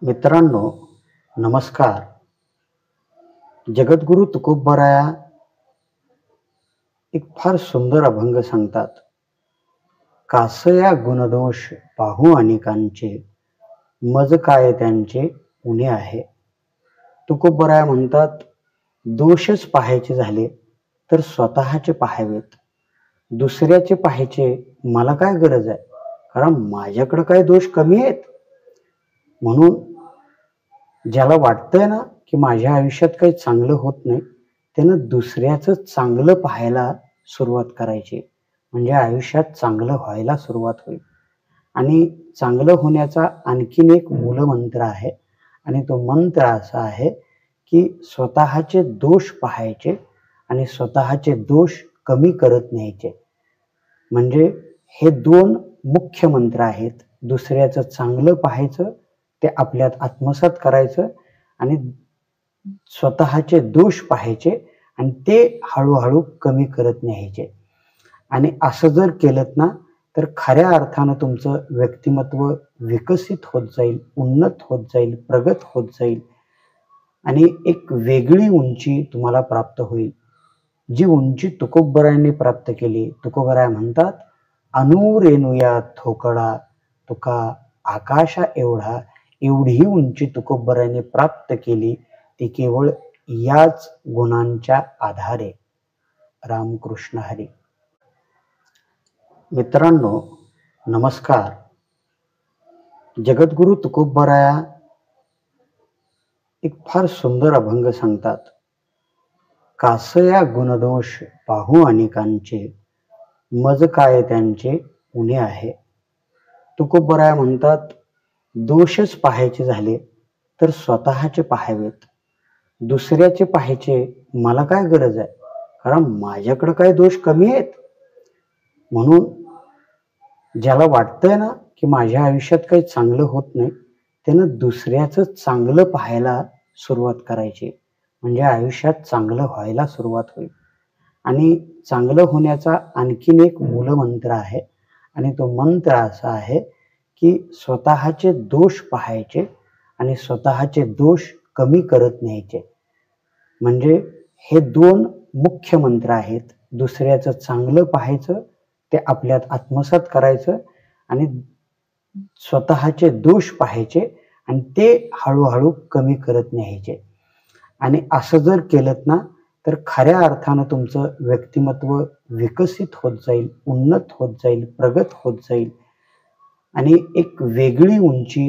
मित्रांनो, नमस्कार. जगद्गुरु तुकोबराया एक फार सुंदर अभंग सांगतात. कासया गुणदोष पाहू अनेकांचे, मज काय त्यांचे उणे आहे. तुकोबराया म्हणतात, दोषच पाहायचे झाले तर स्वतःचे पाहावेत. दुसऱ्याचे पाहायचे मला काय गरज आहे, कारण माझ्याकडे काय दोष कमी आहेत. म्हणून ज्याला वाटतंय ना की माझ्या आयुष्यात काही चांगलं होत नाही, त्यानं दुसऱ्याचं चांगलं पाहायला सुरुवात करायची. म्हणजे आयुष्यात चांगलं व्हायला सुरुवात होईल. आणि चांगलं होण्याचा आणखीन एक मूलमंत्र आहे, आणि तो मंत्र असा आहे की स्वतःचे दोष पाहायचे आणि स्वतःचे दोष कमी करत न्यायचे. म्हणजे हे दोन मुख्य मंत्र आहेत. दुसऱ्याचं चांगलं पाहायचं, ते आपल्यात आत्मसात करायचं, आणि स्वतःचे दोष पाहायचे आणि ते हळूहळू कमी करत न्यायचे. आणि असं जर केलं ना, तर खऱ्या अर्थानं तुमचं व्यक्तिमत्व विकसित होत जाईल, उन्नत होत जाईल, प्रगत होत जाईल, आणि एक वेगळी उंची तुम्हाला प्राप्त होईल. जी उंची तुकोबरायांनी प्राप्त केली. तुकोबराय म्हणतात, अनुरेणुया थोकडा तुका आकाशा एवढा. एवढी उंची तुकोबरायांनी प्राप्त केली, ती केवळ याच गुणांच्या आधारे. रामकृष्ण हरी. मित्रांनो, नमस्कार. जगद्गुरु तुकोबराया एक फार सुंदर अभंग सांगतात. कासया गुणदोष पाहू अनेकांचे, मज काय त्यांचे उणे आहे. तुकोबराया म्हणतात, दोषच पाहायचे झाले तर स्वतःचे पाहावेत. दुसऱ्याचे पाहायचे मला काय गरज आहे, कारण माझ्याकडे काय दोष कमी आहेत. म्हणून ज्याला वाटतंय ना की माझ्या आयुष्यात काही चांगलं होत नाही, त्यानं दुसऱ्याचं चांगलं पाहायला सुरुवात करायची. म्हणजे आयुष्यात चांगलं व्हायला सुरुवात होईल. आणि चांगलं होण्याचा आणखीन एक मूलमंत्र आहे, आणि तो मंत्र असा आहे की स्वतःचे दोष पाहायचे आणि स्वतःचे दोष कमी करत न्यायचे. म्हणजे हे दोन मुख्य मंत्र आहेत. दुसऱ्याचं चांगलं पाहायचं, ते आपल्यात आत्मसात करायचं, आणि स्वतःचे दोष पाहायचे आणि ते हळूहळू कमी करत न्यायचे. आणि असं जर केलं ना, तर खऱ्या अर्थानं तुमचं व्यक्तिमत्व विकसित होत जाईल, उन्नत होत जाईल, प्रगत होत जाईल, आणि एक वेगळी उंची